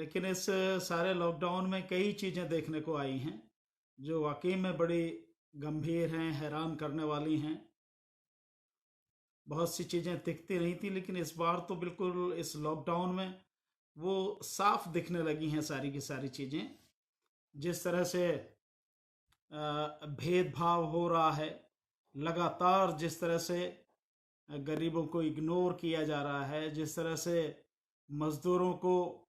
लेकिन इस सारे लॉकडाउन में कई चीज़ें देखने को आई हैं जो वाकई में बड़ी गंभीर हैं, हैरान करने वाली हैं। बहुत सी चीज़ें दिखती नहीं थी, लेकिन इस बार तो बिल्कुल इस लॉकडाउन में वो साफ दिखने लगी हैं सारी की सारी चीज़ें। जिस तरह से भेदभाव हो रहा है, लगातार जिस तरह से गरीबों को इग्नोर किया जा रहा है, जिस तरह से मजदूरों को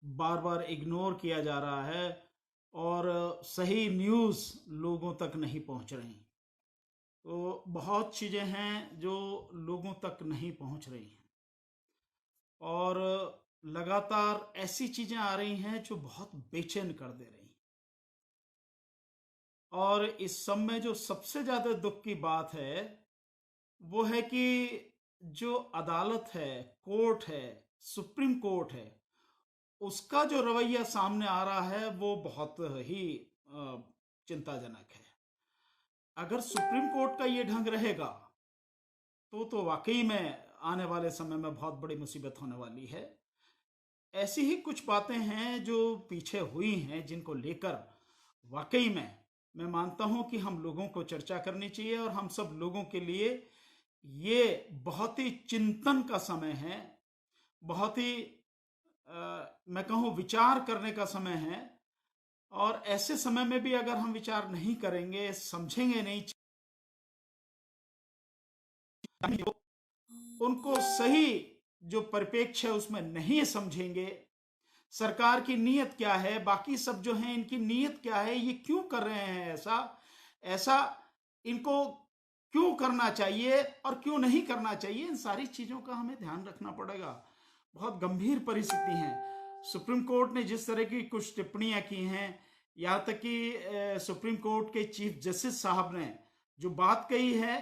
बार बार इग्नोर किया जा रहा है और सही न्यूज़ लोगों तक नहीं पहुंच रही। तो बहुत चीज़ें हैं जो लोगों तक नहीं पहुंच रही हैं और लगातार ऐसी चीज़ें आ रही हैं जो बहुत बेचैन कर दे रही हैं। और इस सब में जो सबसे ज़्यादा दुख की बात है वो है कि जो अदालत है, कोर्ट है, सुप्रीम कोर्ट है, उसका जो रवैया सामने आ रहा है वो बहुत ही चिंताजनक है। अगर सुप्रीम कोर्ट का ये ढंग रहेगा तो वाकई में आने वाले समय में बहुत बड़ी मुसीबत होने वाली है। ऐसी ही कुछ बातें हैं जो पीछे हुई हैं जिनको लेकर वाकई में मैं मानता हूं कि हम लोगों को चर्चा करनी चाहिए और हम सब लोगों के लिए ये बहुत ही चिंतन का समय है, बहुत ही मैं कहूँ विचार करने का समय है। और ऐसे समय में भी अगर हम विचार नहीं करेंगे, समझेंगे नहीं, उनको सही जो परिप्रेक्ष्य है उसमें नहीं समझेंगे, सरकार की नीयत क्या है, बाकी सब जो हैं इनकी नीयत क्या है, ये क्यों कर रहे हैं ऐसा ऐसा, इनको क्यों करना चाहिए और क्यों नहीं करना चाहिए, इन सारी चीज़ों का हमें ध्यान रखना पड़ेगा। बहुत गंभीर परिस्थिति है। सुप्रीम कोर्ट ने जिस तरह की कुछ टिप्पणियां की हैं, यहाँ तक कि सुप्रीम कोर्ट के चीफ जस्टिस साहब ने जो बात कही है,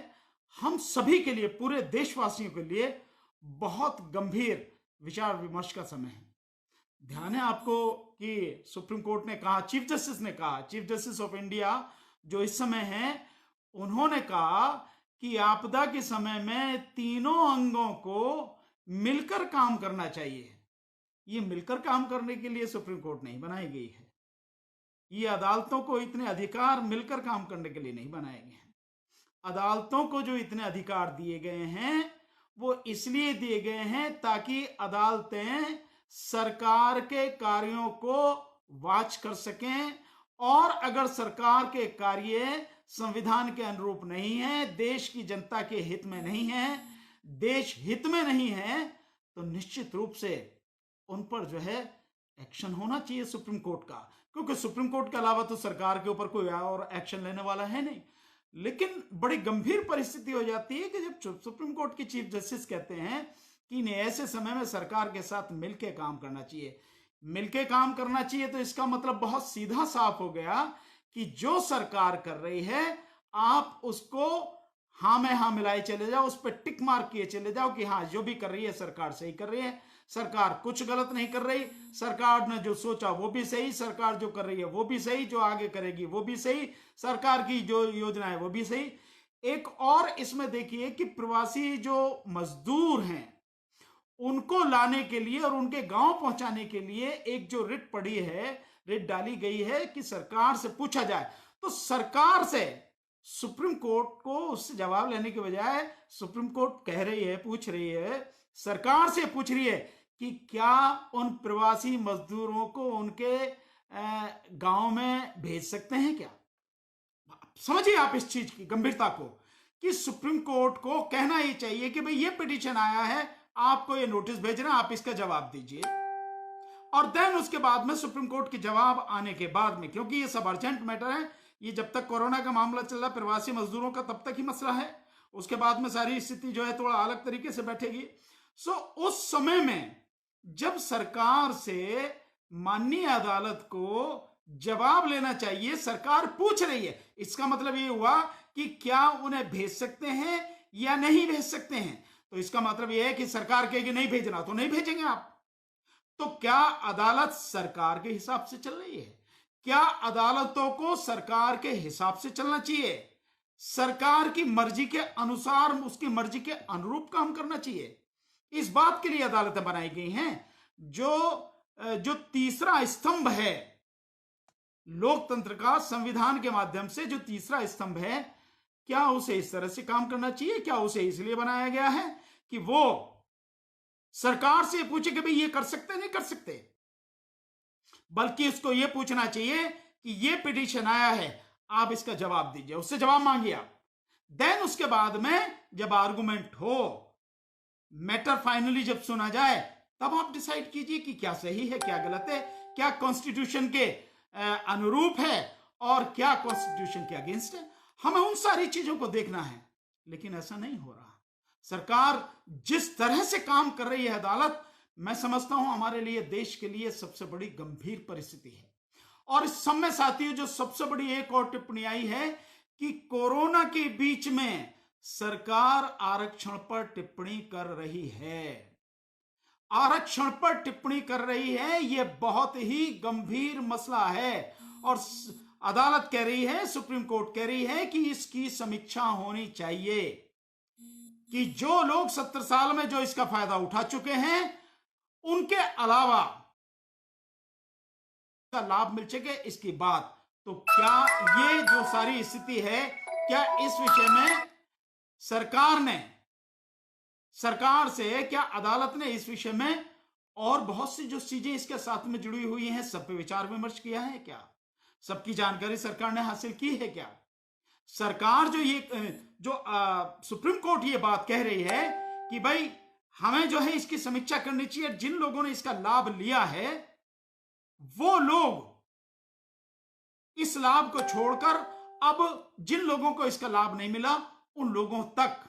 हम सभी के लिए, पूरे देशवासियों के लिए बहुत गंभीर विचार विमर्श का समय है। ध्यान है आपको कि सुप्रीम कोर्ट ने कहा, चीफ जस्टिस ने कहा, चीफ जस्टिस ऑफ इंडिया जो इस समय हैं, उन्होंने कहा कि आपदा के समय में तीनों अंगों को मिलकर काम करना चाहिए। ये मिलकर काम करने के लिए सुप्रीम कोर्ट नहीं बनाई गई है। ये अदालतों को इतने अधिकार मिलकर काम करने के लिए नहीं बनाए गए हैं। अदालतों को जो इतने अधिकार दिए गए हैं वो इसलिए दिए गए हैं ताकि अदालतें सरकार के कार्यों को वॉच कर सकें, और अगर सरकार के कार्य संविधान के अनुरूप नहीं है, देश की जनता के हित में नहीं है, देश हित में नहीं है, तो निश्चित रूप से उन पर जो है एक्शन होना चाहिए सुप्रीम कोर्ट का, क्योंकि सुप्रीम कोर्ट के अलावा तो सरकार के ऊपर कोई और एक्शन लेने वाला है नहीं। लेकिन बड़ी गंभीर परिस्थिति हो जाती है कि जब सुप्रीम कोर्ट के चीफ जस्टिस कहते हैं कि इन्हें ऐसे समय में सरकार के साथ मिलकर काम करना चाहिए, मिलकर काम करना चाहिए, तो इसका मतलब बहुत सीधा साफ हो गया कि जो सरकार कर रही है आप उसको हाँ में हाँ मिलाए चले जाओ, उस पर टिक मार्क किए चले जाओ कि हाँ जो भी कर रही है सरकार सही कर रही है, सरकार कुछ गलत नहीं कर रही, सरकार ने जो सोचा वो भी सही, सरकार जो कर रही है वो भी सही, जो आगे करेगी वो भी सही, सरकार की जो योजना है वो भी सही। एक और इसमें देखिए कि प्रवासी जो मजदूर हैं उनको लाने के लिए और उनके गांव पहुंचाने के लिए एक जो रिट पड़ी है, रिट डाली गई है कि सरकार से पूछा जाए, तो सरकार से सुप्रीम कोर्ट को उससे जवाब लेने के बजाय सुप्रीम कोर्ट कह रही है, पूछ रही है, सरकार से पूछ रही है कि क्या उन प्रवासी मजदूरों को उनके गांव में भेज सकते हैं क्या। समझिए आप इस चीज की गंभीरता को कि सुप्रीम कोर्ट को कहना ही चाहिए कि भाई ये पिटीशन आया है, आपको ये नोटिस भेजना, आप इसका जवाब दीजिए। और देन उसके बाद में सुप्रीम कोर्ट के जवाब आने के बाद में, क्योंकि ये सब अर्जेंट मैटर है, ये जब तक कोरोना का मामला चल रहा है प्रवासी मजदूरों का तब तक ही मसला है, उसके बाद में सारी स्थिति जो है थोड़ा अलग तरीके से बैठेगी। सो उस समय में जब सरकार से माननीय अदालत को जवाब लेना चाहिए, सरकार पूछ रही है, इसका मतलब ये हुआ कि क्या उन्हें भेज सकते हैं या नहीं भेज सकते हैं। तो इसका मतलब यह है कि सरकार कहेगी नहीं भेजना तो नहीं भेजेंगे आप। तो क्या अदालत सरकार के हिसाब से चल रही है? क्या अदालतों को सरकार के हिसाब से चलना चाहिए? सरकार की मर्जी के अनुसार, उसकी मर्जी के अनुरूप काम करना चाहिए? इस बात के लिए अदालतें बनाई गई हैं। जो जो तीसरा स्तंभ है लोकतंत्र का, संविधान के माध्यम से जो तीसरा स्तंभ है, क्या उसे इस तरह से काम करना चाहिए? क्या उसे इसलिए बनाया गया है कि वो सरकार से पूछे कि भाई ये कर सकते नहीं कर सकते, बल्कि उसको ये पूछना चाहिए कि ये पिटीशन आया है, आप इसका जवाब दीजिए, उससे जवाब मांगिए आप। देन उसके बाद में जब आर्गुमेंट हो, मैटर फाइनली जब सुना जाए, तब आप डिसाइड कीजिए कि क्या सही है, क्या गलत है, क्या कॉन्स्टिट्यूशन के अनुरूप है और क्या कॉन्स्टिट्यूशन के अगेंस्ट है। हमें उन सारी चीजों को देखना है, लेकिन ऐसा नहीं हो रहा। सरकार जिस तरह से काम कर रही है, अदालत, मैं समझता हूं हमारे लिए, देश के लिए सबसे बड़ी गंभीर परिस्थिति है। और इस सब में साथियों जो सबसे बड़ी एक और टिप्पणी आई है कि कोरोना के बीच में सरकार आरक्षण पर टिप्पणी कर रही है, आरक्षण पर टिप्पणी कर रही है। यह बहुत ही गंभीर मसला है और अदालत कह रही है, सुप्रीम कोर्ट कह रही है कि इसकी समीक्षा होनी चाहिए कि जो लोग 70 साल में जो इसका फायदा उठा चुके हैं, उनके अलावा का लाभ मिल सके इसकी बात। तो क्या ये जो सारी स्थिति है, क्या इस विषय में सरकार से, क्या अदालत ने इस विषय में और बहुत सी जो चीजें इसके साथ में जुड़ी हुई हैं, सब पे विचार विमर्श किया है? क्या सबकी जानकारी सरकार ने हासिल की है? क्या सरकार सुप्रीम कोर्ट ये बात कह रही है कि भाई हमें जो है इसकी समीक्षा करनी चाहिए, जिन लोगों ने इसका लाभ लिया है वो लोग इस लाभ को छोड़कर अब जिन लोगों को इसका लाभ नहीं मिला, उन लोगों तक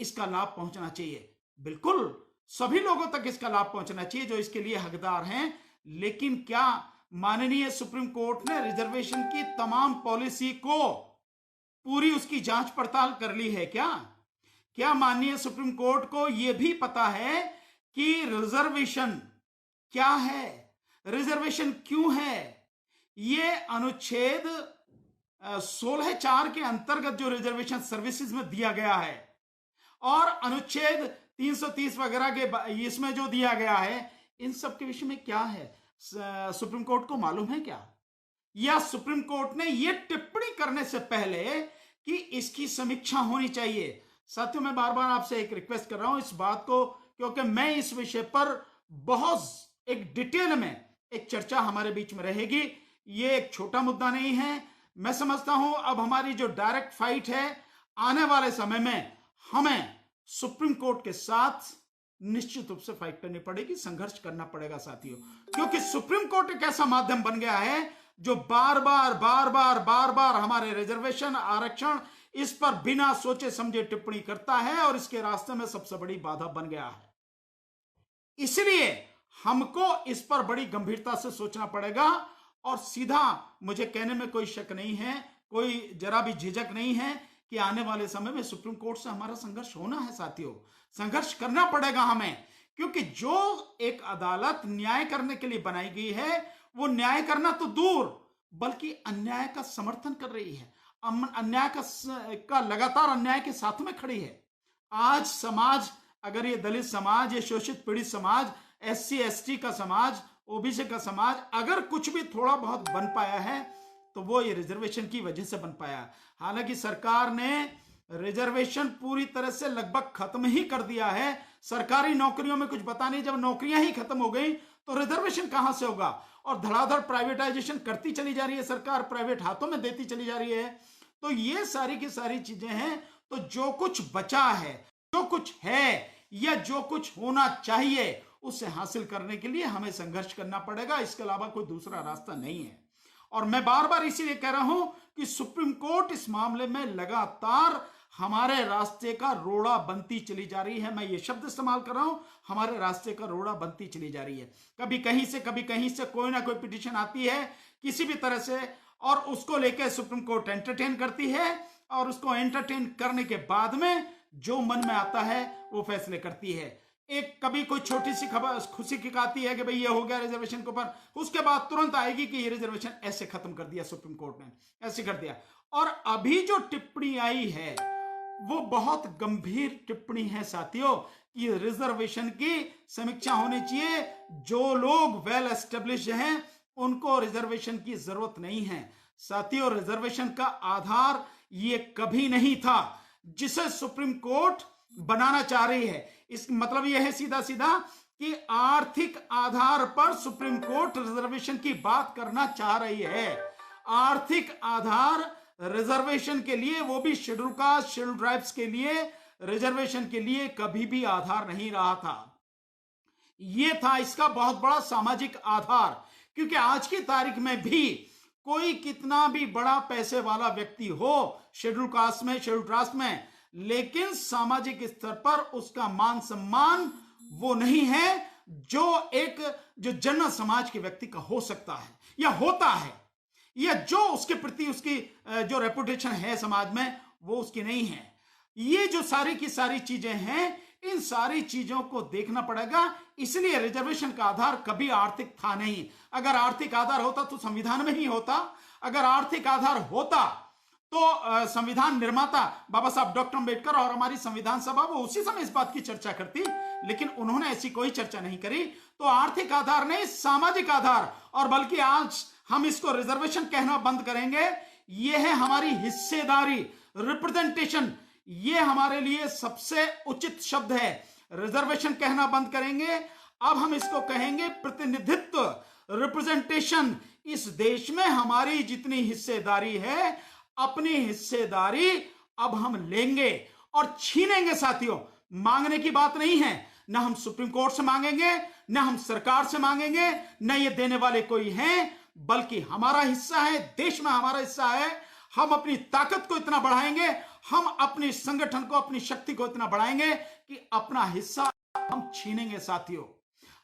इसका लाभ पहुंचना चाहिए। बिल्कुल सभी लोगों तक इसका लाभ पहुंचना चाहिए जो इसके लिए हकदार हैं। लेकिन क्या माननीय सुप्रीम कोर्ट ने रिजर्वेशन की तमाम पॉलिसी को पूरी उसकी जांच पड़ताल कर ली है? क्या माननीय सुप्रीम कोर्ट को यह भी पता है कि रिजर्वेशन क्या है, रिजर्वेशन क्यों है? ये अनुच्छेद 16(4) के अंतर्गत जो रिजर्वेशन सर्विसेज में दिया गया है और अनुच्छेद 330 वगैरह के इसमें जो दिया गया है, इन सब के विषय में क्या है, सुप्रीम कोर्ट को मालूम है क्या? या सुप्रीम कोर्ट ने यह टिप्पणी करने से पहले कि इसकी समीक्षा होनी चाहिए? साथियों, मैं बार बार आपसे एक रिक्वेस्ट कर रहा हूं इस बात को, क्योंकि मैं इस विषय पर बहुत एक डिटेल में एक चर्चा हमारे बीच में रहेगी। ये एक छोटा मुद्दा नहीं है। मैं समझता हूं अब हमारी जो डायरेक्ट फाइट है, आने वाले समय में हमें सुप्रीम कोर्ट के साथ निश्चित रूप से फाइट करनी पड़ेगी, संघर्ष करना पड़ेगा साथियों, क्योंकि सुप्रीम कोर्ट एक ऐसा माध्यम बन गया है जो बार बार हमारे रिजर्वेशन, आरक्षण, इस पर बिना सोचे समझे टिप्पणी करता है और इसके रास्ते में सबसे बड़ी बाधा बन गया है। इसलिए हमको इस पर बड़ी गंभीरता से सोचना पड़ेगा और सीधा, मुझे कहने में कोई शक नहीं है, कोई जरा भी झिझक नहीं है कि आने वाले समय में सुप्रीम कोर्ट से हमारा संघर्ष होना है साथियों, संघर्ष करना पड़ेगा हमें, क्योंकि जो एक अदालत न्याय करने के लिए बनाई गई है, वो न्याय करना तो दूर बल्कि अन्याय का समर्थन कर रही है, अन्याय का लगातार अन्याय के साथ में खड़ी है। आज समाज, अगर ये दलित समाज, ये शोषित पीड़ित समाज, SC ST का समाज, OBC का समाज अगर कुछ भी थोड़ा बहुत बन पाया है तो वो ये रिजर्वेशन की वजह से बन पाया। हालांकि सरकार ने रिजर्वेशन पूरी तरह से लगभग खत्म ही कर दिया है। सरकारी नौकरियों में कुछ बता नहीं, जब नौकरियां ही खत्म हो गई तो रिजर्वेशन कहां से होगा? और धड़ाधड़ प्राइवेटाइजेशन करती चली जा रही है सरकार, प्राइवेट हाथों में देती चली जा रही है। तो ये सारी की सारी चीजें हैं। तो जो कुछ बचा है, जो कुछ है या जो कुछ होना चाहिए, उसे हासिल करने के लिए हमें संघर्ष करना पड़ेगा। इसके अलावा कोई दूसरा रास्ता नहीं है। और मैं बार बार इसीलिए कह रहा हूं कि सुप्रीम कोर्ट इस मामले में लगातार हमारे रास्ते का रोड़ा बनती चली जा रही है। मैं ये शब्द इस्तेमाल कर रहा हूं, हमारे रास्ते का रोड़ा बनती चली जा रही है। कभी कहीं से कोई ना कोई पिटीशन आती है किसी भी तरह से, और उसको लेकर सुप्रीम कोर्ट एंटरटेन करती है और उसको एंटरटेन करने के बाद में जो मन में आता है वो फैसले करती है। एक कभी कोई छोटी सी खबर खुशी की आती है कि भाई ये हो गया रिजर्वेशन के ऊपर, उसके बाद तुरंत आएगी कि ये रिजर्वेशन ऐसे खत्म कर दिया सुप्रीम कोर्ट ने, ऐसे कर दिया। और अभी जो टिप्पणी आई है वो बहुत गंभीर टिप्पणी है साथियों, कि रिजर्वेशन की समीक्षा होनी चाहिए। जो लोग वेल एस्टेब्लिश्ड हैं उनको रिजर्वेशन की जरूरत नहीं है। साथियों, रिजर्वेशन का आधार ये कभी नहीं था जिसे सुप्रीम कोर्ट बनाना चाह रही है। इस मतलब यह है सीधा सीधा कि आर्थिक आधार पर सुप्रीम कोर्ट रिजर्वेशन की बात करना चाह रही है। आर्थिक आधार रिजर्वेशन के लिए, वो भी शेड्यूल कास्ट शेड्यूल ट्राइब्स के लिए, रिजर्वेशन के लिए कभी भी आधार नहीं रहा था। यह था इसका बहुत बड़ा सामाजिक आधार। क्योंकि आज की तारीख में भी कोई कितना भी बड़ा पैसे वाला व्यक्ति हो शेड्यूल कास्ट में, शेड्यूल ट्राइब्स में, लेकिन सामाजिक स्तर पर उसका मान सम्मान वो नहीं है जो जनरल समाज के व्यक्ति का हो सकता है या होता है, या जो उसके प्रति उसकी जो रेपुटेशन है समाज में वो उसकी नहीं है। ये जो सारी की सारी चीजें हैं, इन सारी चीजों को देखना पड़ेगा। इसलिए रिजर्वेशन का आधार कभी आर्थिक था नहीं। अगर आर्थिक आधार होता तो संविधान में ही होता। अगर आर्थिक आधार होता तो संविधान निर्माता बाबा साहब डॉक्टर अम्बेडकर और हमारी संविधान सभा वो उसी समय इस बात की चर्चा करती, लेकिन उन्होंने ऐसी कोई चर्चा नहीं करी। तो आर्थिक आधार नहीं, सामाजिक आधार, और बल्कि आज हम इसको रिजर्वेशन कहना बंद करेंगे। यह है हमारी हिस्सेदारी, रिप्रेजेंटेशन। ये हमारे लिए सबसे उचित शब्द है। रिजर्वेशन कहना बंद करेंगे, अब हम इसको कहेंगे प्रतिनिधित्व, रिप्रेजेंटेशन। इस देश में हमारी जितनी हिस्सेदारी है, अपनी हिस्सेदारी अब हम लेंगे और छीनेंगे। साथियों, मांगने की बात नहीं है, ना हम सुप्रीम कोर्ट से मांगेंगे, ना हम सरकार से मांगेंगे, ना ये देने वाले कोई हैं, बल्कि हमारा हिस्सा है, देश में हमारा हिस्सा है। हम अपनी ताकत को इतना बढ़ाएंगे, हम अपने संगठन को, अपनी शक्ति को इतना बढ़ाएंगे कि अपना हिस्सा हम छीनेंगे। साथियों,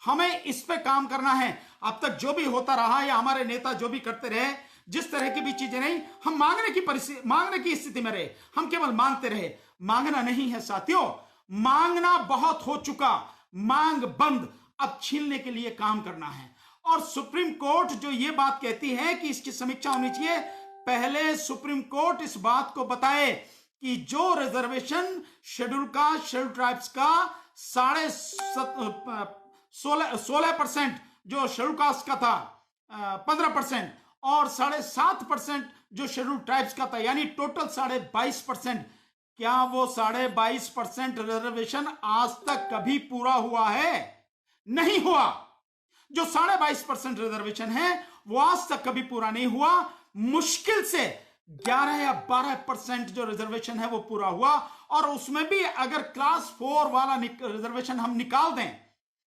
हमें इस पे काम करना है। अब तक जो भी होता रहा या हमारे नेता जो भी करते रहे, जिस तरह की भी चीजें नहीं, हम मांगने की स्थिति में रहे, हम केवल मांगते रहे। मांगना नहीं है साथियों, मांगना बहुत हो चुका, मांग बंद, अब छीनने के लिए काम करना है। और सुप्रीम कोर्ट जो ये बात कहती है कि इसकी समीक्षा होनी चाहिए, पहले सुप्रीम कोर्ट इस बात को बताए कि जो reservation schedule caste schedule tribes का 16.5% जो शेड्यूल कास्ट का था, 15% और 7.5% जो शेड्यूल ट्राइब्स का था, यानी टोटल 22.5%। क्या वो 22.5% रिजर्वेशन आज तक कभी पूरा हुआ है? नहीं हुआ। जो 22.5% रिजर्वेशन है वो आज तक कभी पूरा नहीं हुआ। मुश्किल से 11 या 12% जो रिजर्वेशन है वो पूरा हुआ, और उसमें भी अगर क्लास 4 वाला रिजर्वेशन हम निकाल दें,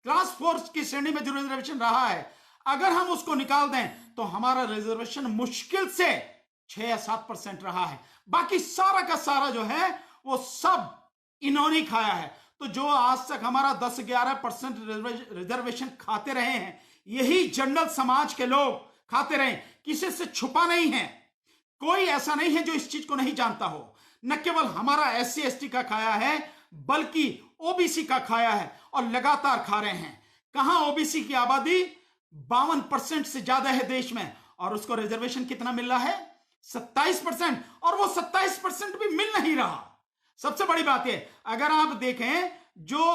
क्लास 4 की श्रेणी में जो रिजर्वेशन रहा है, अगर हम उसको निकाल दें तो हमारा रिजर्वेशन मुश्किल से 6 या 7% रहा है। बाकी सारा का सारा जो है वो सब इन्होंने खाया है। तो जो आज तक हमारा 10-11% रिजर्वेशन खाते रहे हैं, यही जनरल समाज के लोग खाते रहे। किसी से छुपा नहीं है, कोई ऐसा नहीं है जो इस चीज को नहीं जानता हो। न केवल हमारा SC ST का खाया है, बल्कि OBC का खाया है, और लगातार खा रहे हैं। कहां OBC की आबादी 52% से ज्यादा है देश में, और उसको रिजर्वेशन कितना मिल रहा है? 27%, और वो 27% भी मिल नहीं रहा। सबसे बड़ी बात है, अगर आप देखें जो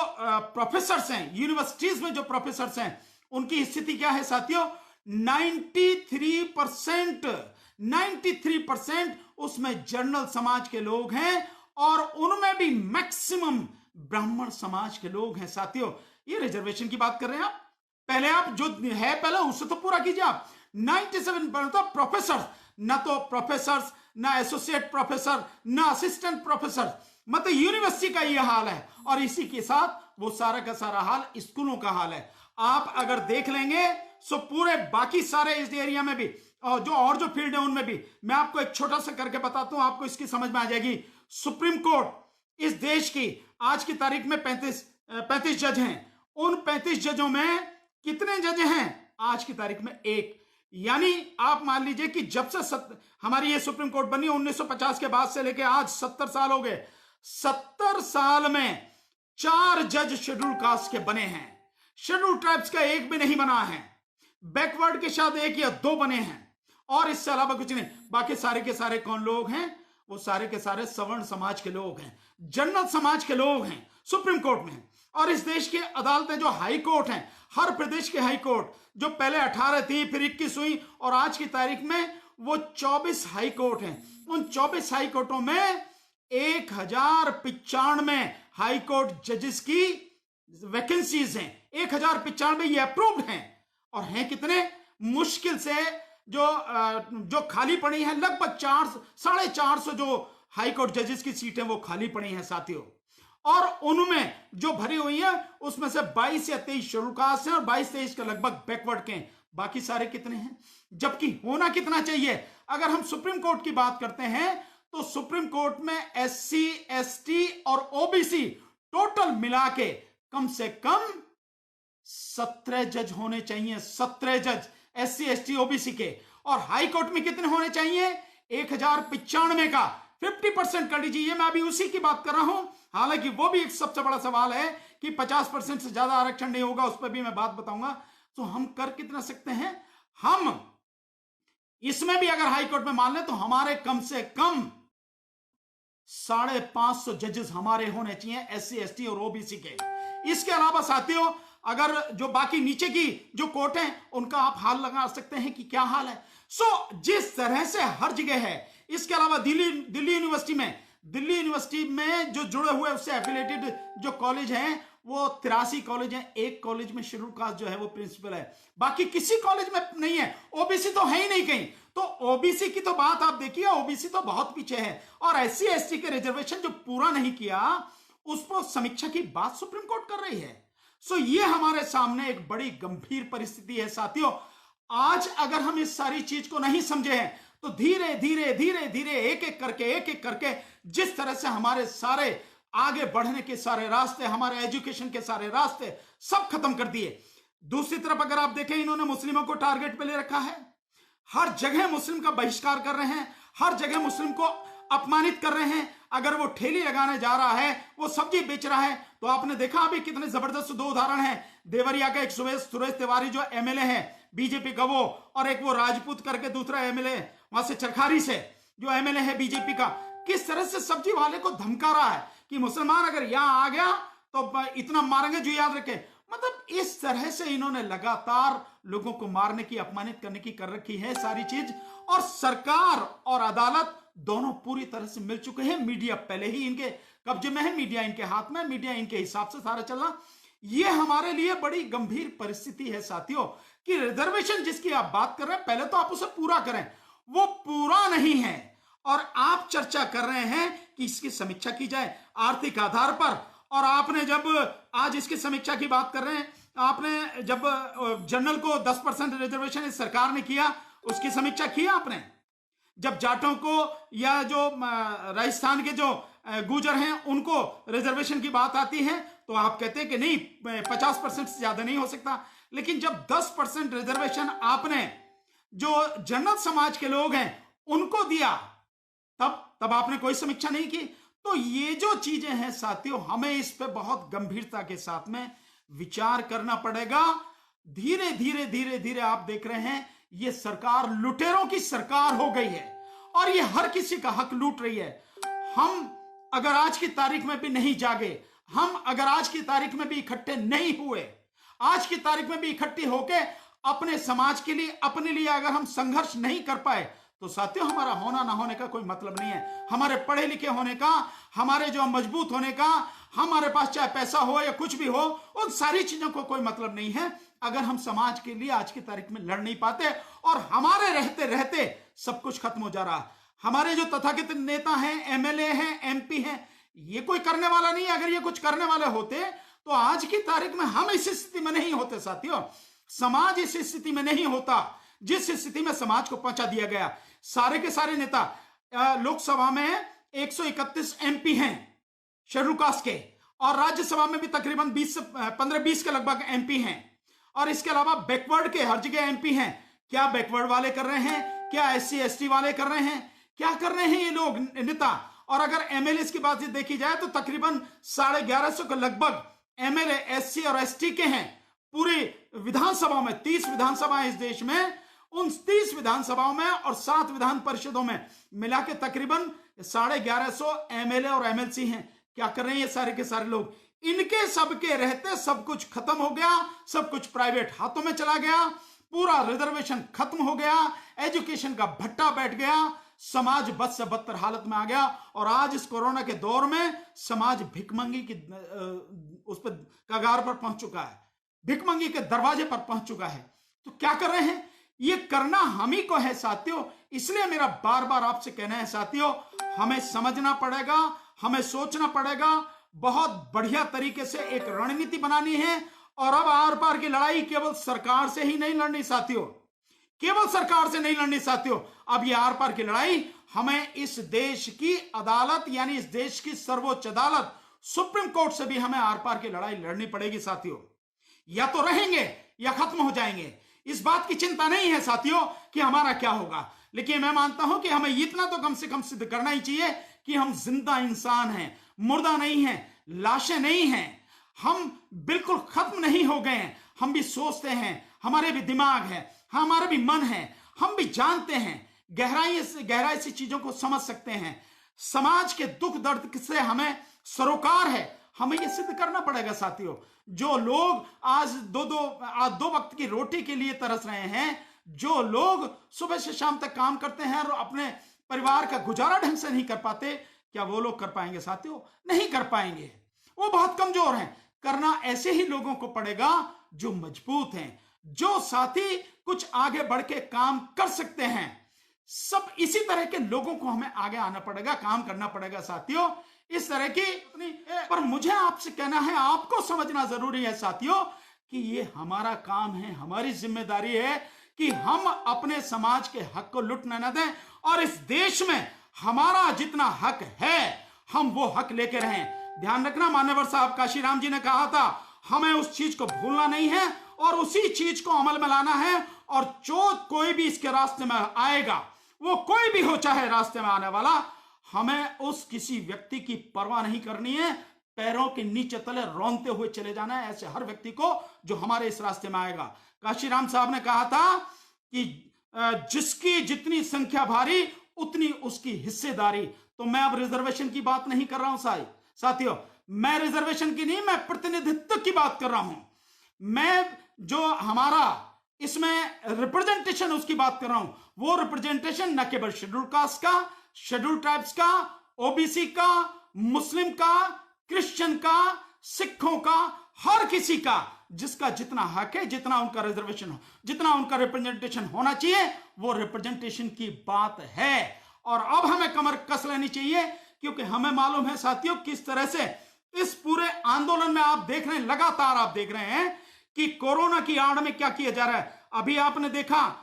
प्रोफेसर्स हैं, यूनिवर्सिटीज में जो प्रोफेसर्स हैं, उनकी स्थिति क्या है साथियों? 93% उसमें जनरल समाज के लोग हैं, और उनमें भी मैक्सिमम ब्राह्मण समाज के लोग हैं। साथियों, ये रिजर्वेशन की बात कर रहे हैं आप, पहले आप जो है पहले उससे तो पूरा कीजिए। आप 97% प्रोफेसर, ना तो प्रोफेसर, ना एसोसिएट प्रोफेसर, ना असिस्टेंट प्रोफेसर, मतलब यूनिवर्सिटी का ये हाल है। और इसी के साथ वो सारा का सारा हाल स्कूलों का हाल है। आप अगर देख लेंगे सो पूरे बाकी सारे इस एरिया में भी, और जो फील्ड है उनमें भी, मैं आपको एक छोटा सा करके बताता हूं, आपको इसकी समझ में आ जाएगी। सुप्रीम कोर्ट इस देश की आज की तारीख में 35 जज हैं। उन 35 जजों में कितने जज हैं आज की तारीख में? 1। यानी आप मान लीजिए कि जब से हमारी ये सुप्रीम कोर्ट बनी 1950 के बाद से लेके आज 70 साल हो गए। 70 साल में 4 जज शेड्यूल कास्ट के बने हैं, शेड्यूल ट्राइब्स का 1 भी नहीं बना है, बैकवर्ड के साथ 1 या 2 बने हैं, और इससे अलावा कुछ नहीं। बाकी सारे के सारे कौन लोग हैं? वो सारे के सारे सवर्ण समाज के लोग हैं, जन्नत समाज के लोग हैं सुप्रीम कोर्ट में। और इस देश की अदालतें जो हाई कोर्ट हैं, हर प्रदेश के हाई कोर्ट, जो पहले 18 थी, फिर 21 हुई, और आज की तारीख में वो 24 हाई कोर्ट हैं। उन 24 हाई कोर्टों में 1095 हाई कोर्ट जजेस की वैकेंसीज हैं। 1095 ये अप्रूव्ड हैं, और हैं कितने? मुश्किल से जो खाली पड़ी हैं, लगभग 450 जो हाई कोर्ट जजेस की सीटें वो खाली पड़ी हैं साथियों। और उनमें जो भरी हुई है उसमें से 22 या 23 शेड्यूल कास्ट हैं और 22-23 के लगभग बैकवर्ड के हैं। बाकी सारे कितने हैं? जबकि होना कितना चाहिए? अगर हम सुप्रीम कोर्ट की बात करते हैं तो सुप्रीम कोर्ट में SC, ST और OBC टोटल मिला के कम से कम 17 जज होने चाहिए। 17 जज SC, ST, OBC के। और हाई कोर्ट में कितने होने चाहिए? 1095 का 50% कर लीजिए। मैं अभी उसी की बात कर रहा हूं। हालांकि वो भी एक सबसे बड़ा सवाल है कि 50% से ज्यादा आरक्षण नहीं होगा, उस पर भी मैं बात बताऊंगा। तो हम कर कितना सकते हैं? हम इसमें भी अगर हाई कोर्ट में मान लें तो हमारे कम से कम 550 जजेस हमारे होने चाहिए SC, ST और OBC के। इसके अलावा साथियों, अगर जो बाकी नीचे की जो कोर्ट हैं उनका आप हाल लगा सकते हैं कि क्या हाल है। जिस तरह से हर जगह है। इसके अलावा दिल्ली यूनिवर्सिटी में जो जुड़े हुए उससे एफिलेटेड जो कॉलेज हैं वो 83 कॉलेज हैं। एक कॉलेज में शेड्यूल कास्ट जो है वो प्रिंसिपल है, बाकी किसी कॉलेज में नहीं है। OBC तो है ही नहीं कहीं। तो OBC की तो बात आप देखिए, OBC तो बहुत पीछे है। और SC, ST के रिजर्वेशन जो पूरा नहीं किया उस पर समीक्षा की बात सुप्रीम कोर्ट कर रही है। ये हमारे सामने एक बड़ी गंभीर परिस्थिति है साथियों। आज अगर हम इस सारी चीज को नहीं समझे हैं तो धीरे धीरे एक एक करके जिस तरह से हमारे सारे आगे बढ़ने के सारे रास्ते, हमारे एजुकेशन के सारे रास्ते सब खत्म कर दिए। दूसरी तरफ अगर आप देखें, इन्होंने मुस्लिमों को टारगेट पे ले रखा है। हर जगह मुस्लिम का बहिष्कार कर रहे हैं, हर जगह मुस्लिम को अपमानित कर रहे हैं। अगर वो ठेली लगाने जा रहा है, वो सब्जी बेच रहा है, तो आपने देखा अभी कितने जबरदस्त 2 उदाहरण हैं। देवरिया का एक सुरेश तिवारी जो MLA है बीजेपी का, वो, और एक वो राजपूत करके दूसरा MLA वहां से चरखारी से जो MLA है बीजेपी का, किस तरह से सब्जी वाले को धमका रहा है कि मुसलमान अगर यहां आ गया तो इतना मारेंगे जो याद रखे। मतलब इस तरह से इन्होंने लगातार लोगों को मारने की, अपमानित करने की कर रखी है सारी चीज। और सरकार और अदालत दोनों पूरी तरह से मिल चुके हैं। मीडिया पहले ही इनके कब्जे में है, मीडिया इनके हाथ में, मीडिया इनके हिसाब से सारा चल रहा। यह हमारे लिए बड़ी गंभीर परिस्थिति है साथियों कि रिजर्वेशन जिसकी आप बात कर रहे हैं, पहले तो आप उसे पूरा करें। वो पूरा नहीं है और आप चर्चा कर रहे हैं कि इसकी समीक्षा की जाए आर्थिक आधार पर। और आपने जब आज इसकी समीक्षा की बात कर रहे हैं, आपने जब जनरल को 10% रिजर्वेशन इस सरकार ने किया, उसकी समीक्षा की आपने? जब जाटों को या जो राजस्थान के जो गुर्जर हैं उनको रिजर्वेशन की बात आती है तो आप कहते हैं कि नहीं 50% से ज्यादा नहीं हो सकता। लेकिन जब 10% रिजर्वेशन आपने जो जनरल समाज के लोग हैं उनको दिया, तब आपने कोई समीक्षा नहीं की। तो ये जो चीजें हैं साथियों, हमें इस पे बहुत गंभीरता के साथ में विचार करना पड़ेगा। धीरे धीरे आप देख रहे हैं ये सरकार लुटेरों की सरकार हो गई है और ये हर किसी का हक लूट रही है। हम अगर आज की तारीख में भी नहीं जागे, हम अगर आज की तारीख में भी इकट्ठे नहीं हुए, आज की तारीख में भी इकट्ठे होके अपने समाज के लिए, अपने लिए अगर हम संघर्ष नहीं कर पाए तो साथियों हमारा होना ना होने का कोई मतलब नहीं है। हमारे पढ़े लिखे होने का, हमारे जो मजबूत होने का, हमारे पास चाहे पैसा हो या कुछ भी हो, उन सारी चीजों को कोई मतलब नहीं है अगर हम समाज के लिए आज की तारीख में लड़ नहीं पाते। और हमारे रहते रहते सब कुछ खत्म हो जा रहा। हमारे जो तथाकथित नेता हैं, MLA हैं, MP हैं, ये कोई करने वाला नहीं है। अगर ये कुछ करने वाले होते तो आज की तारीख में हम इस स्थिति में नहीं होते साथियों। समाज इस स्थिति में नहीं होता जिस स्थिति में समाज को पहुंचा दिया गया। सारे के सारे नेता, लोकसभा में 131 MP हैं शेड्यूल कास्ट के, और राज्यसभा में भी तकरीबन 15-20 के लगभग MP हैं। और इसके अलावा बैकवर्ड के हर जगह MP हैं। क्या बैकवर्ड वाले कर रहे हैं? क्या SC ST वाले कर रहे हैं? क्या कर रहे हैं ये लोग नेता? और अगर MLA की बात देखी जाए तो तकरीबन 1150 के लगभग MLA SC और ST के हैं। पूरी विधानसभा में 30 विधानसभा इस देश में, 29 विधानसभाओं में और 7 विधान परिषदों में मिला के तकरीबन 1150 एमएलए और एमएलसी हैं। क्या कर रहे हैं ये सारे के सारे लोग? इनके सबके रहते सब कुछ खत्म हो गया, सब कुछ प्राइवेट हाथों में चला गया, पूरा रिजर्वेशन खत्म हो गया, एजुकेशन का भट्टा बैठ गया, समाज बद से बदतर हालत में आ गया। और आज इस कोरोना के दौर में समाज भिखमंगी की उस पर कगार पर पहुंच चुका है, भिखमंगी के दरवाजे पर पहुंच चुका है। तो क्या कर रहे हैं? ये करना हम ही को है साथियों। इसलिए मेरा बार बार आपसे कहना है साथियों, हमें समझना पड़ेगा, हमें सोचना पड़ेगा, बहुत बढ़िया तरीके से एक रणनीति बनानी है। और अब आर पार की लड़ाई केवल सरकार से ही नहीं लड़नी साथियों, केवल सरकार से नहीं लड़नी साथियों। अब ये आर पार की लड़ाई हमें इस देश की अदालत यानी इस देश की सर्वोच्च अदालत सुप्रीम कोर्ट से भी हमें आर पार की लड़ाई लड़नी पड़ेगी साथियों। या तो रहेंगे या खत्म हो जाएंगे। इस बात की चिंता नहीं है साथियों कि हमारा क्या होगा, लेकिन मैं मानता हूं कि हमें इतना तो कम से कम सिद्ध करना ही चाहिए कि हम जिंदा इंसान हैं, मुर्दा नहीं हैं, लाशें नहीं हैं, हम बिल्कुल खत्म नहीं हो गए हैं। हम भी सोचते हैं, हमारे भी दिमाग है, हमारा भी मन है, हम भी जानते हैं, गहराई से चीजों को समझ सकते हैं। समाज के दुख दर्द से हमें सरोकार है, हमें यह सिद्ध करना पड़ेगा साथियों। जो लोग आज दो वक्त की रोटी के लिए तरस रहे हैं, जो लोग सुबह से शाम तक काम करते हैं और अपने परिवार का गुजारा ढंग से नहीं कर पाते, क्या वो लोग कर पाएंगे साथियों? नहीं कर पाएंगे, वो बहुत कमजोर हैं। करना ऐसे ही लोगों को पड़ेगा जो मजबूत हैं, जो साथी कुछ आगे बढ़ के काम कर सकते हैं। सब इसी तरह के लोगों को हमें आगे आना पड़ेगा, काम करना पड़ेगा साथियों। इस तरह की पर मुझे आपसे कहना है, आपको समझना जरूरी है साथियों कि ये हमारा काम है, हमारी जिम्मेदारी है कि हम अपने समाज के हक को लुटने न दें और इस देश में हमारा जितना हक है हम वो हक लेके रहें। ध्यान रखना, मान्यवर साहब काशीराम जी ने कहा था, हमें उस चीज को भूलना नहीं है और उसी चीज को अमल में लाना है। और जो कोई भी इसके रास्ते में आएगा, वो कोई भी हो चाहे रास्ते में आने वाला, हमें उस किसी व्यक्ति की परवाह नहीं करनी है, पैरों के नीचे तले रौंदते हुए चले जाना है ऐसे हर व्यक्ति को जो हमारे इस रास्ते में आएगा। काशीराम साहब ने कहा था कि जिसकी जितनी संख्या भारी उतनी उसकी हिस्सेदारी। तो मैं अब रिजर्वेशन की बात नहीं कर रहा हूं साथियों, मैं रिजर्वेशन की नहीं, मैं प्रतिनिधित्व की बात कर रहा हूं। मैं जो हमारा इसमें रिप्रेजेंटेशन उसकी बात कर रहा हूं, वो रिप्रेजेंटेशन न केवल शेड्यूल कास्ट का, शेड्यूल ट्राइब्स का, ओबीसी का, मुस्लिम का, क्रिश्चियन का, सिखों का, हर किसी का जिसका जितना हक है, जितना उनका रिजर्वेशन हो, जितना उनका रिप्रेजेंटेशन होना चाहिए, वो रिप्रेजेंटेशन की बात है। और अब हमें कमर कस लेनी चाहिए, क्योंकि हमें मालूम है साथियों किस तरह से इस पूरे आंदोलन में आप देख रहे हैं, लगातार आप देख रहे हैं कि कोरोना की आड़ में क्या किया जा रहा है। अभी आपने देखा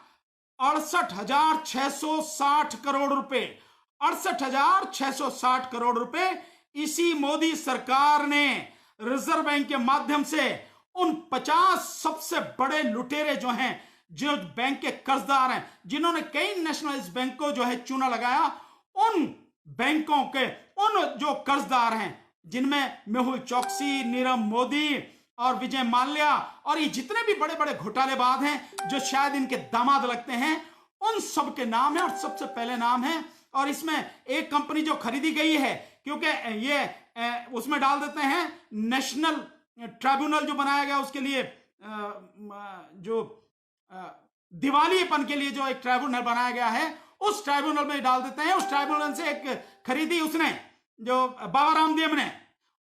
68,660 करोड़ रुपए, 68,660 करोड़ रुपए इसी मोदी सरकार ने रिजर्व बैंक के माध्यम से उन 50 सबसे बड़े लुटेरे जो हैं, जो बैंक के कर्जदार हैं, जिन्होंने कई नेशनलाइज्ड बैंक को जो है चूना लगाया, उन बैंकों के उन जो कर्जदार हैं, जिनमें मेहुल चौकसी, नीरव मोदी और विजय माल्या और ये जितने भी बड़े बड़े घोटालेबाज हैं जो शायद इनके दामाद लगते हैं, उन सब के नाम है और सबसे पहले नाम है। और इसमें एक कंपनी जो खरीदी गई है, क्योंकि ये उसमें डाल देते हैं नेशनल ट्राइब्यूनल जो बनाया गया उसके लिए, जो दिवालियेपन के लिए जो एक ट्राइब्यूनल बनाया गया है, उस ट्राइब्यूनल में डाल देते हैं। उस ट्राइब्यूनल से एक खरीदी उसने, जो बाबा रामदेव ने,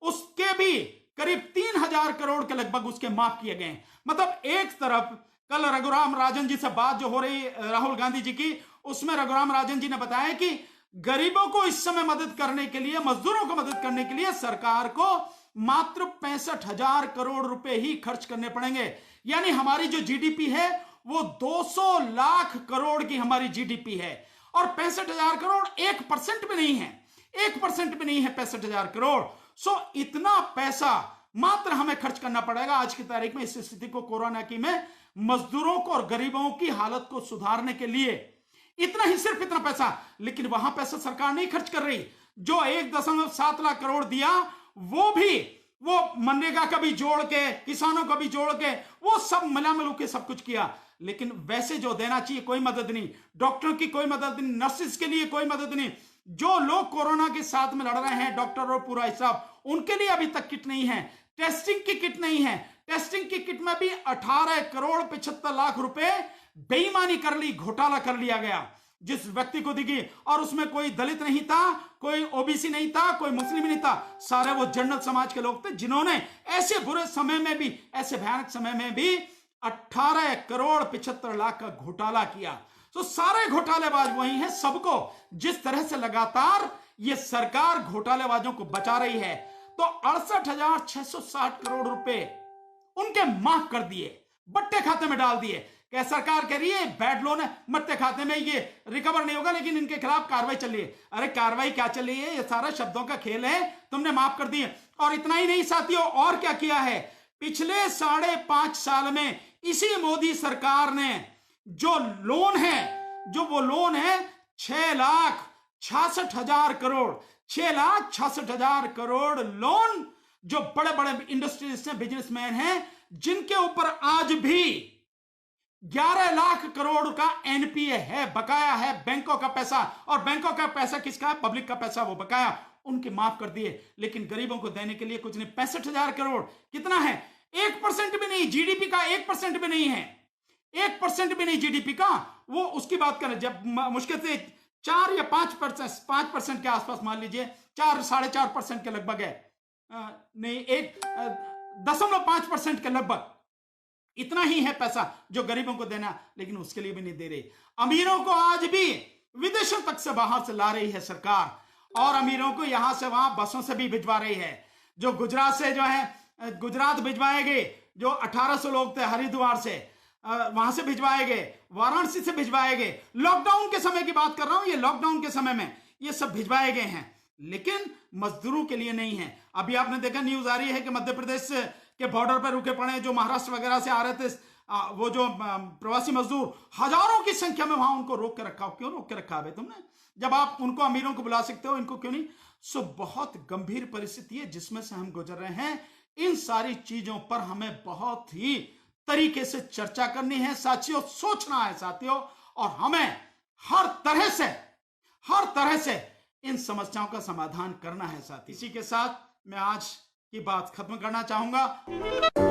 उसके भी करीब 3,000 करोड़ के लगभग उसके माफ किए गए। मतलब एक तरफ कल रघुराम राजन जी से बात जो हो रही राहुल गांधी जी की, उसमें रघुराम राजन जी ने बताया कि गरीबों को इस समय मदद करने के लिए, मजदूरों को मदद करने के लिए सरकार को मात्र 65,000 करोड़ रुपए ही खर्च करने पड़ेंगे। यानी हमारी जो जीडीपी है वो 200 लाख करोड़ की हमारी जीडीपी है, और 65,000 करोड़ 1% भी नहीं है, 1% भी नहीं है 65,000 करोड़। सो इतना पैसा मात्र हमें खर्च करना पड़ेगा आज की तारीख में, इस स्थिति को, कोरोना की में मजदूरों को और गरीबों की हालत को सुधारने के लिए। इतना ही, सिर्फ इतना पैसा। लेकिन वहां पैसा सरकार नहीं खर्च कर रही। जो 1.7 लाख करोड़ दिया, वो भी वो मनरेगा का भी जोड़ के, किसानों का भी जोड़ के, वो सब मिला मिलू के सब कुछ किया। लेकिन वैसे जो देना चाहिए कोई मदद नहीं, डॉक्टरों की कोई मदद नहीं, नर्सिस के लिए कोई मदद नहीं, जो लोग कोरोना के साथ में लड़ रहे हैं, डॉक्टर और पूरा स्टाफ, उनके लिए अभी तक किट नहीं है, टेस्टिंग की किट नहीं है। टेस्टिंग की किट में भी 18 करोड़ 75 लाख रुपए बेईमानी कर ली, घोटाला कर लिया गया, जिस व्यक्ति को दिखी, और उसमें कोई दलित नहीं था, कोई ओबीसी नहीं था, कोई मुस्लिम नहीं था, सारे वो जनरल समाज के लोग थे, जिन्होंने ऐसे बुरे समय में भी, ऐसे भयानक समय में भी 18 करोड़ 75 लाख का घोटाला किया। तो सारे घोटालेबाज वही हैं। सबको जिस तरह से लगातार ये सरकार घोटालेबाजों को बचा रही है, तो 68,660 करोड़ रुपए उनके माफ कर दिए, बट्टे खाते में डाल दिए। क्या सरकार कह रही है बैड लोन है, मट्टे खाते में, ये रिकवर नहीं होगा, लेकिन इनके खिलाफ कार्रवाई चल रही है। अरे कार्रवाई क्या चल रही है, ये सारा शब्दों का खेल है, तुमने माफ कर दिए। और इतना ही नहीं साथियों, और क्या किया है, पिछले 5.5 साल में इसी मोदी सरकार ने जो लोन है, जो वो लोन है 6,66,000 करोड़, 6,66,000 करोड़ लोन, जो बड़े बड़े इंडस्ट्रीज हैं, बिजनेसमैन हैं, जिनके ऊपर आज भी 11 लाख करोड़ का एनपीए है, बकाया है, बैंकों का पैसा। और बैंकों का पैसा किसका है, पब्लिक का पैसा, वो बकाया उनके माफ कर दिए। लेकिन गरीबों को देने के लिए कुछ नहीं। 65,000 करोड़ कितना है, 1% भी नहीं, जीडीपी का 1% भी नहीं है, 1% भी नहीं जीडीपी का। वो उसकी बात करें, जब मुश्किल से 4 या 5% के आसपास मान लीजिए, 4-4.5% के लगभग है, नहीं 1.5% के लगभग, इतना ही है पैसा जो गरीबों को देना, लेकिन उसके लिए भी नहीं दे रही। अमीरों को आज भी विदेशों तक से बाहर से ला रही है सरकार, और अमीरों को यहां से वहां बसों से भी भिजवा रही है। जो गुजरात से जो है, गुजरात भिजवाए गए, जो 1800 लोग थे हरिद्वार से, वहां से भिजवाए गए, वाराणसी से भिजवाए गए। लॉकडाउन के समय की बात कर रहा हूं, ये लॉकडाउन के समय में ये सब भिजवाए गए हैं, लेकिन मजदूरों के लिए नहीं है। अभी आपने देखा, न्यूज आ रही है कि मध्य प्रदेश के बॉर्डर पर रुके पड़े, जो महाराष्ट्र वगैरह से आ रहे थे, वो जो प्रवासी मजदूर, हजारों की संख्या में, वहां उनको रोक के रखा। क्यों रोक के रखा है तुमने, जब आप उनको, अमीरों को बुला सकते हो, इनको क्यों नहीं। सो बहुत गंभीर परिस्थिति है जिसमें से हम गुजर रहे हैं। इन सारी चीजों पर हमें बहुत ही तरीके से चर्चा करनी है साथियों, सोचना है साथियों, और हमें हर तरह से इन समस्याओं का समाधान करना है साथी। इसी के साथ मैं आज की बात खत्म करना चाहूंगा।